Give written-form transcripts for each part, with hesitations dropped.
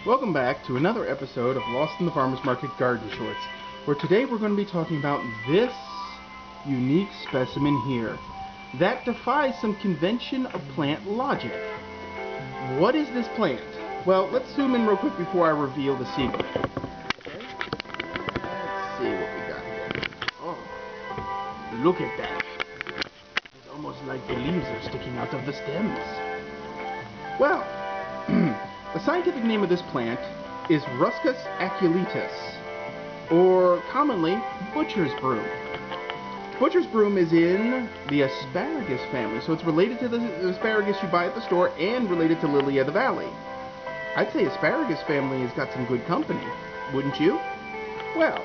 Welcome back to another episode of Lost in the Farmer's Market Garden Shorts, where today we're going to be talking about this unique specimen here that defies some convention of plant logic. What is this plant? Well, let's zoom in real quick before I reveal the secret. Okay? Let's see what we got here. Oh, look at that. It's almost like the leaves are sticking out of the stems. Well, the scientific name of this plant is Ruscus Aculeatus, or commonly butcher's broom. Butcher's broom is in the Asparagus family, so it's related to the asparagus you buy at the store and related to lily of the valley. I'd say Asparagus family has got some good company, wouldn't you? Well,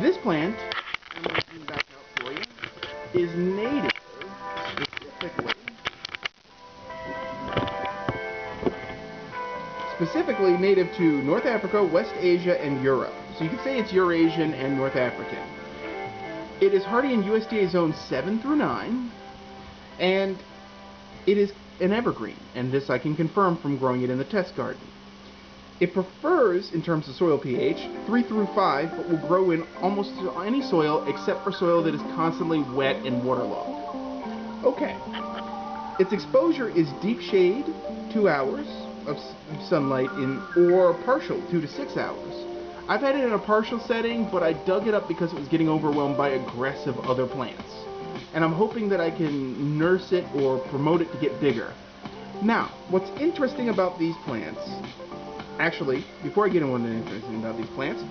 this plant, I'm going to zoom back out for you, is native specifically native to North Africa, West Asia, and Europe. So you could say it's Eurasian and North African. It is hardy in USDA zones 7 through 9, and it is an evergreen, and this I can confirm from growing it in the test garden. It prefers, in terms of soil pH, 3 through 5, but will grow in almost any soil except for soil that is constantly wet and waterlogged. Okay. Its exposure is deep shade, 2 hours of sunlight or partial, 2 to 6 hours. I've had it in a partial setting, but I dug it up because it was getting overwhelmed by aggressive other plants. And I'm hoping that I can nurse it or promote it to get bigger. Now, what's interesting about these plants, actually, before I get into what's interesting about these plants,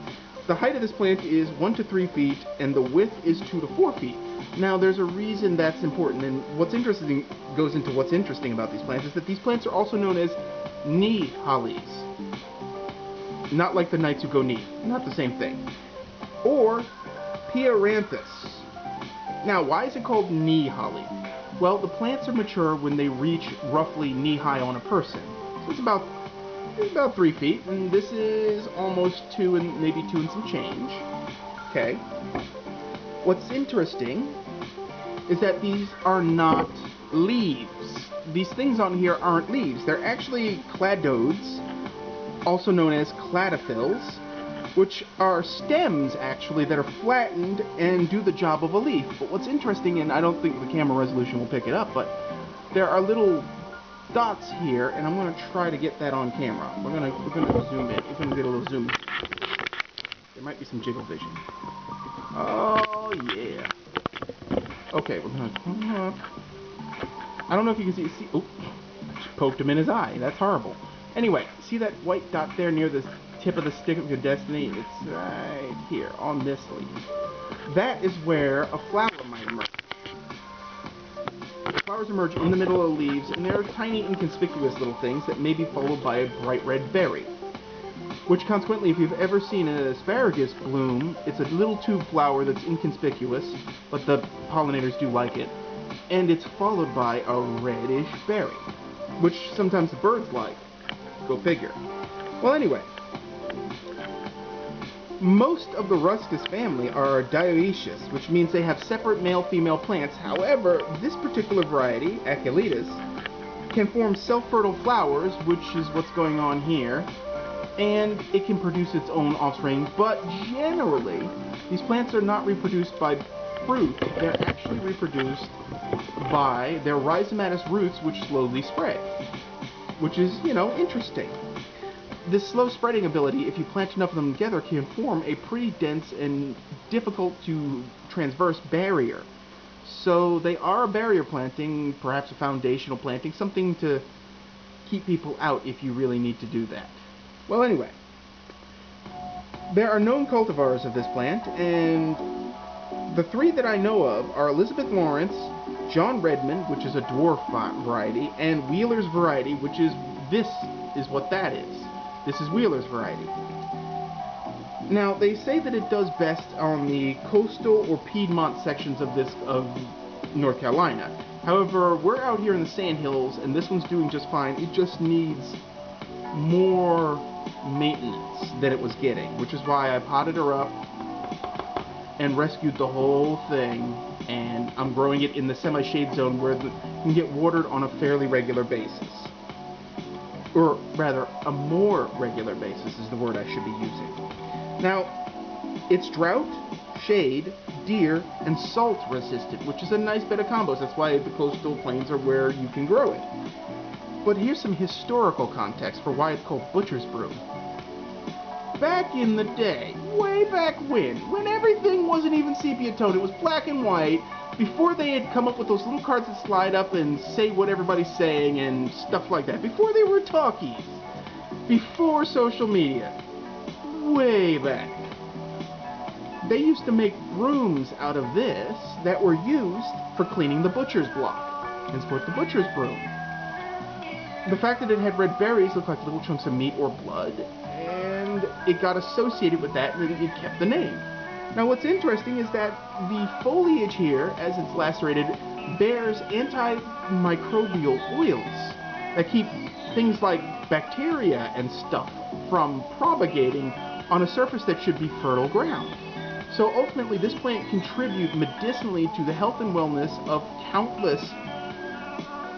the height of this plant is 1 to 3 feet, and the width is 2 to 4 feet. Now, there's a reason that's important, and what's interesting goes into what's interesting about these plants is that these plants are also known as knee hollies. Not like the knights who go knee, not the same thing. Or Pieranthus. Now, why is it called knee holly? Well, the plants are mature when they reach roughly knee high on a person. So it's about 3 feet, and this is almost 2 and maybe 2 and some change. Okay. What's interesting is that these are not leaves. These things on here aren't leaves. They're actually cladodes, also known as cladophylls, which are stems, actually, that are flattened and do the job of a leaf. But what's interesting, and I don't think the camera resolution will pick it up, but there are little dots here, and I'm going to try to get that on camera. We're going to zoom in. We're going to get a little zoom in. There might be some jiggle vision. Oh, yeah. Okay, we're going to come up. I don't know if you can see, oh, poked him in his eye. That's horrible. Anyway, see that white dot there near the tip of the stick of your destiny? It's right here on this leaf. That is where a flower might emerge. The flowers emerge in the middle of the leaves, and they're tiny, inconspicuous little things that may be followed by a bright red berry. Which, consequently, if you've ever seen an asparagus bloom, it's a little tube flower that's inconspicuous, but the pollinators do like it. And it's followed by a reddish berry, which sometimes the birds like. Go figure. Well, anyway, most of the Ruscus family are dioecious, which means they have separate male-female plants. However, this particular variety, Aculeatus, can form self-fertile flowers, which is what's going on here, and it can produce its own offspring, but generally, these plants are not reproduced by fruit. They're actually reproduced by their rhizomatous roots, which slowly spread, which is, interesting. This slow spreading ability, if you plant enough of them together, can form a pretty dense and difficult to transverse barrier. So they are a barrier planting, perhaps a foundational planting, something to keep people out if you really need to do that. Well, anyway, there are known cultivars of this plant, and the 3 that I know of are Elizabeth Lawrence, John Redmond, which is a dwarf variety, and Wheeler's variety, which is what that is. This is Wheeler's variety. Now, they say that it does best on the coastal or Piedmont sections of North Carolina. However, we're out here in the sandhills, and this one's doing just fine. It just needs more maintenance than it was getting, which is why I potted her up and rescued the whole thing, and I'm growing it in the semi-shade zone where it can get watered on a fairly regular basis. or rather, a more regular basis is the word I should be using. Now, it's drought, shade, deer, and salt resistant, which is a nice bit of combos. That's why the coastal plains are where you can grow it. But here's some historical context for why it's called butcher's broom. Back in the day, way back when everything wasn't even sepia tone, it was black and white, before they had come up with those little cards that slide up and say what everybody's saying and stuff like that, before they were talkies, before social media, way back, they used to make brooms out of this that were used for cleaning the butcher's block, henceforth the butcher's broom. The fact that it had red berries looked like little chunks of meat or blood, and it got associated with that, and it kept the name. Now what's interesting is that the foliage here, as it's lacerated, bears anti-microbial oils that keep things like bacteria and stuff from propagating on a surface that should be fertile ground. So ultimately this plant contributes medicinally to the health and wellness of countless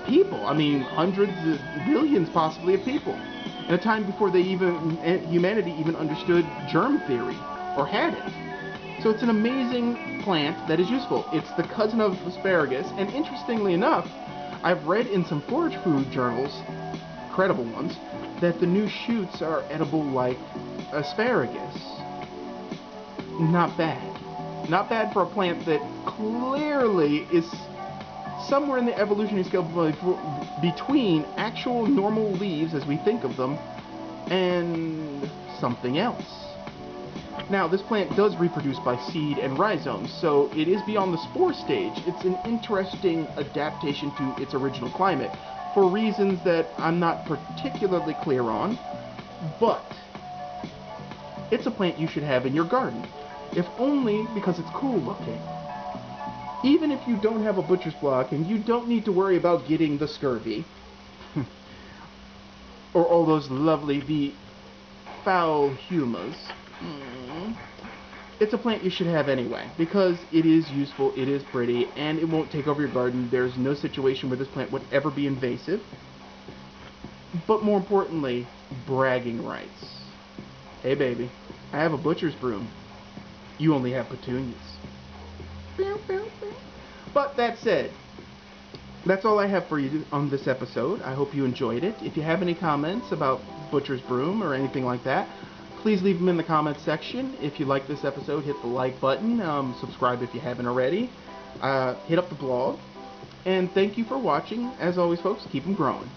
people. I mean, hundreds of billions possibly of people. In a time before humanity even understood germ theory, or had it. So it's an amazing plant that is useful. It's the cousin of asparagus, and interestingly enough, I've read in some forage food journals, credible ones, that the new shoots are edible like asparagus. Not bad. Not bad for a plant that clearly is somewhere in the evolutionary scale between actual normal leaves as we think of them and something else. Now, this plant does reproduce by seed and rhizomes, so it is beyond the spore stage. It's an interesting adaptation to its original climate for reasons that I'm not particularly clear on, but it's a plant you should have in your garden, if only because it's cool looking. Even if you don't have a butcher's block and you don't need to worry about getting the scurvy, or all those lovely foul humours, it's a plant you should have anyway, because it is useful, it is pretty, and it won't take over your garden. There's no situation where this plant would ever be invasive. But more importantly, bragging rights. Hey baby, I have a butcher's broom. You only have petunias. But that said, that's all I have for you on this episode. I hope you enjoyed it. If you have any comments about butcher's broom or anything like that, please leave them in the comments section. If you like this episode, hit the like button. Subscribe if you haven't already. Hit up the blog. And thank you for watching. As always, folks, keep them growing.